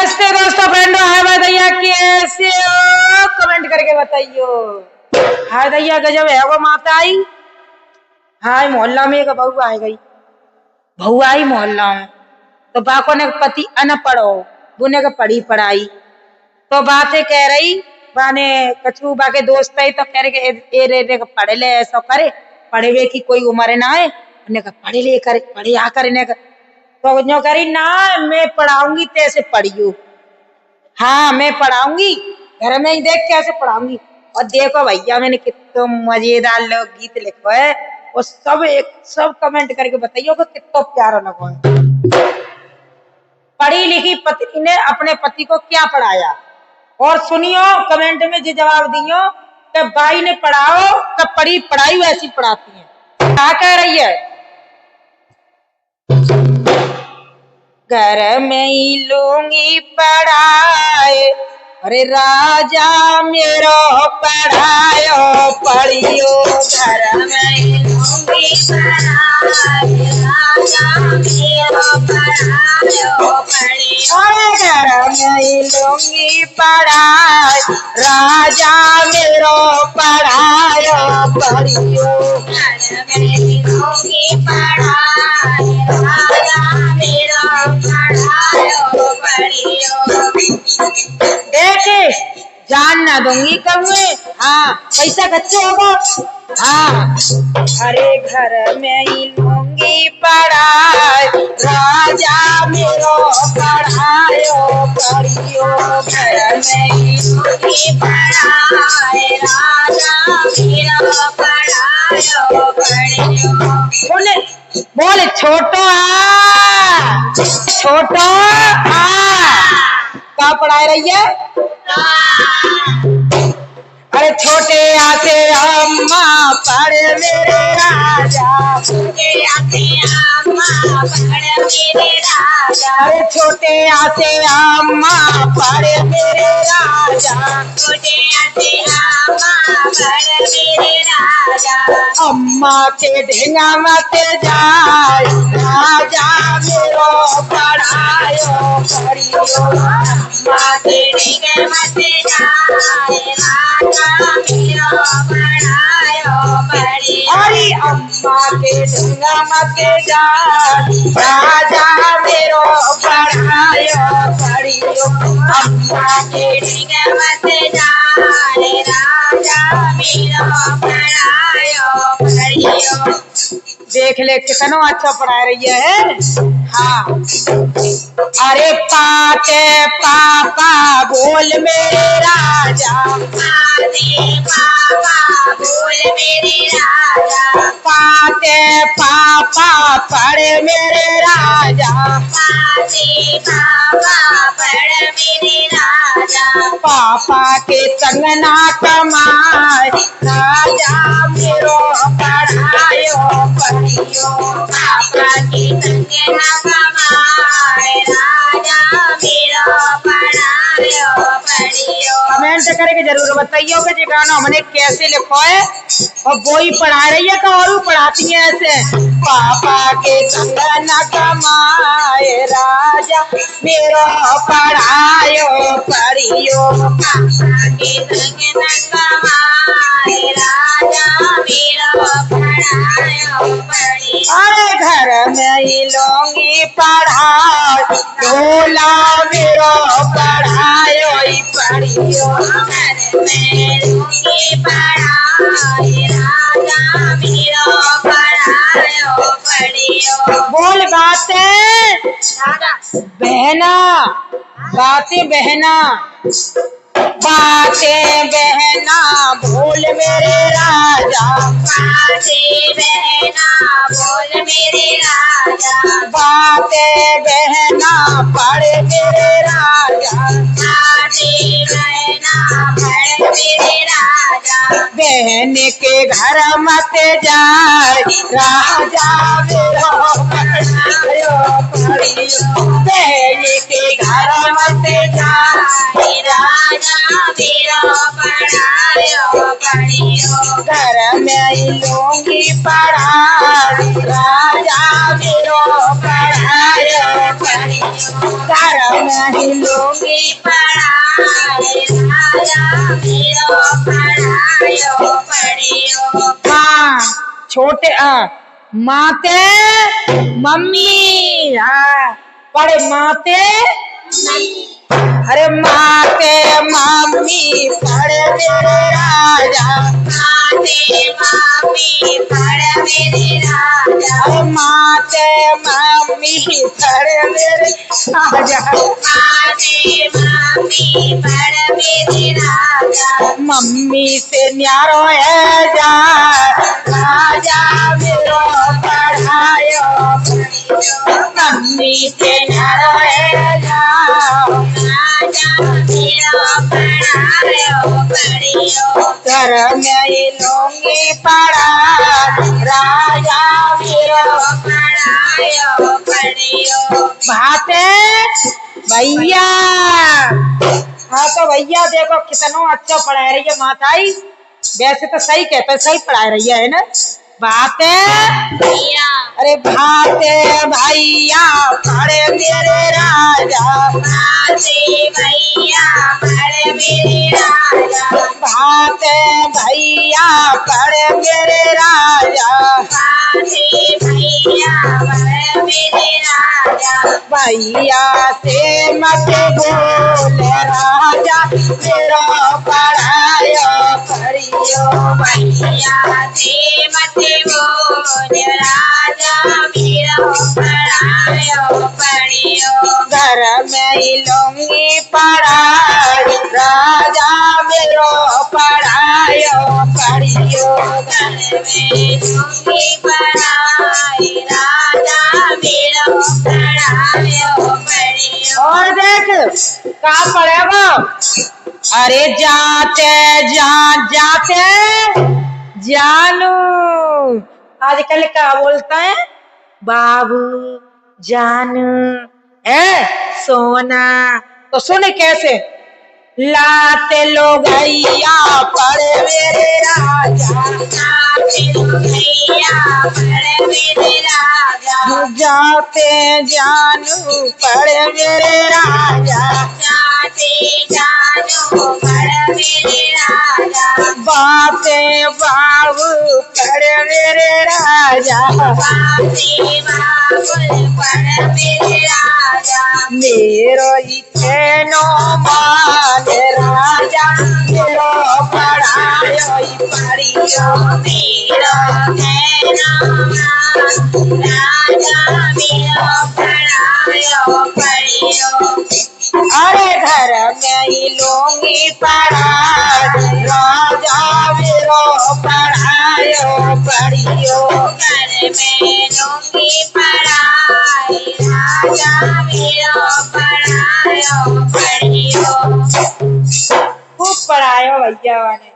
नमस्ते दोस्तों, फ्रेंडो, हाय भैया, कैसे हो? कमेंट करके बताइयो। हाय भैया, गजब है वो माता आई। हाय मोहल्ला में एक बहू आ गई, बहू आई मोहल्ला में, तो बाको ने पति अनपढ़ हो, बुने का पढ़ी पढ़ाई, तो बातें कह रही बाने कछू बाके दोस्त है, तो कह रहे ए रे पढ़े ले, ऐसा करे, पढ़े हुए की कोई उम्र ना है, उन्हें कहा पढ़े ले करे, पढ़े आ करे ने, तो जो करी ना मैं पढ़ाऊंगी तैसे पढ़ियो। हाँ मैं पढ़ाऊंगी, घर में ही देख कैसे पढ़ाऊंगी। और देखो भैया मैंने कितना मजेदार लोकगीत लिखो है, और सब कमेंट करके बताइयो कि कितना प्यारा लगो है। पढ़ी लिखी पत्नी ने अपने पति को क्या पढ़ाया, और सुनियो कमेंट में जो जवाब दियो कि बाई ने पढ़ाओ तो पढ़ी पढ़ाई वैसी पढ़ाती है। क्या कह रही है? घर में ही लूंगी पढ़ाए, अरे राजा मेरो पढ़ायो पढ़ियो। घर में ही लूंगी पढ़ाए, राजा मेरो पढ़ायो पढ़ियो। अरे घर में ही लूंगी पढ़ाए, राजा मेरो पढ़ायो पढ़ियो। घर में ही लूंगी पढ़ाए, राजा मेरो पढ़ायो पढ़ियो। देखे जान ना दूंगी कौए, हाँ पैसा खर्च होगा। हाँ अरे घर में ही लूंगी पढ़ाई, राजा मेरो पढ़ायो पढ़ियो। घर में ही लूंगी पढ़ाई, राजा मेरो पढ़ायो पढ़ियो। बोले छोटो क्या पढ़ाई रही है? अरे छोटे आते अम्मा पढ़े मेरे राजा, छोटे आते अम्मा पढ़े मेरे राजा। अरे छोटे आते अम्मा पढ़े मेरे राजा, छोटे आते अम्मा पढ़े मेरे राजा। अम्मा के ढेंगा मत जाए, राजा मेरो पढ़ायो पढ़ियो। अम्मा के ढेंगा मत जाए, राजा मेरो पढ़ायो पढ़ियो। अरे अम्मा के ढेंगा मत जाए, राजा मेरो पढ़ायो पढ़ियो। अम्मा के ढेंगा मत जाए, राजा मेरो पढ़ायो पढ़ियो। देख ले कितना अच्छा पढ़ा रही है। हाँ अरे पाते पापा बोल मेरे राजा, पाते पापा बोल मेरे राजा। पाते पापा पढ़े मेरे राजा, पाते पापा पढ़े मेरे राजा। पापा के संग ना कमाए, राजा मेरो पढ़ायो पढ़ियो। पापा के संग ना कमाए, राजा मेरो पढ़ायो पढ़ियो। कमेंट करके जरूर बताइयो कि ये गाना हमने कैसे लिखो है, और वो ही पढ़ा रही है और पढ़ाती है ऐसे। पापा के संग न कमाए, राजा मेरो पढ़ायो पढ़ियो। पापा के संग न कमाए, राजा मेरो पढ़ायो पढ़ियो। अरे घर में ही लूंगी पढ़ाई, ढोला मेरो पढ़ायो पढ़ियो। घर में लूंगी पढ़ाई, राजा मेरो पढ़ायो पढ़ियो। बोल बातें बहना, बातें बहना, बातें बहना बोल मेरे राजा, बातें बहना बोल मेरे राजा। बातें बहना पढ़ मेरे राजा, बातें बहना पढ़ मेरे राजा। बहन के घर मत जाए, राजा मेरो पढ़ायो पढ़ियो। बहन के घर मत जाए, राजा मेरो पढ़ायो पढ़ियो। घर में ही लूंगी पढ़ाई राजा मेरो पढ़ायो पढ़ियो घर में ही लूंगी पढ़ाई राजा मेरो पढ़ायो पढ़ियो। हाँ छोटे माते मम्मी पढ़े माते अरे माते मम्मी पढ़े मेरे राजा माते मम्मी पढ़े मेरे राजा अरे माते मम्मी पढ़े मेरे राजा माते मम्मी पढ़े मेरे राजा मम्मी से न्यारो है जा राजा मेरो पढ़ायो मम्मी से न्यारो है जा घर में ही लूंगी पढ़ाई राजा मेरो पढ़ायो पढ़ियो। बाते भैया हाँ तो भैया देखो कितना अच्छा पढ़ा रही है माताई वैसे तो सही कहते सही पढ़ा रही है ना। बाते भैया अरे भाते भैया पढ़े मेरे राजा भाते भैया पढ़े मेरे राजा भाते भैया पढ़े मेरे राजा भाते भैया पढ़े मेरे राजा भैया से मत बोले राजा मेरो पढ़ायो पढ़ियो भैया से मत बोले राजा मेरो पढ़ायो पढ़ियो घर में ही लूंगी पढ़ाई राजा मेरो पढ़ायो पढ़ियो घर में लूंगी पढ़ाई राजा मेरो पढ़ायो पढ़ियो। और देख का पढ़ेगा अरे जाते जानू आजकल क्या बोलता है बाबू जानू है सोना तो सुने कैसे लाते लोगैया पढ़े मेरे राजा लाते लोगैया पढ़े मेरे राजा जाते जानू पढ़े मेरे राजा जाते जानू पढ़े मेरे राजा बाते बाबू पढ़े मेरे राजा बाते बाबू पढ़े मेरे राजा मेरो इच्छेनो माने राजा मेरो पढ़ायो पढ़ियो मेरो कहना राजा मेरो पढ़ायो पढ़ियो। अरे घर में ही लूंगी पढ़ाई राजा मेरो पढ़ायो पढ़ियो घर में लूंगी पढ़ाई राजा मेरो पढ़ायो पढ़ियो। खूब पढ़ायो भैया ने।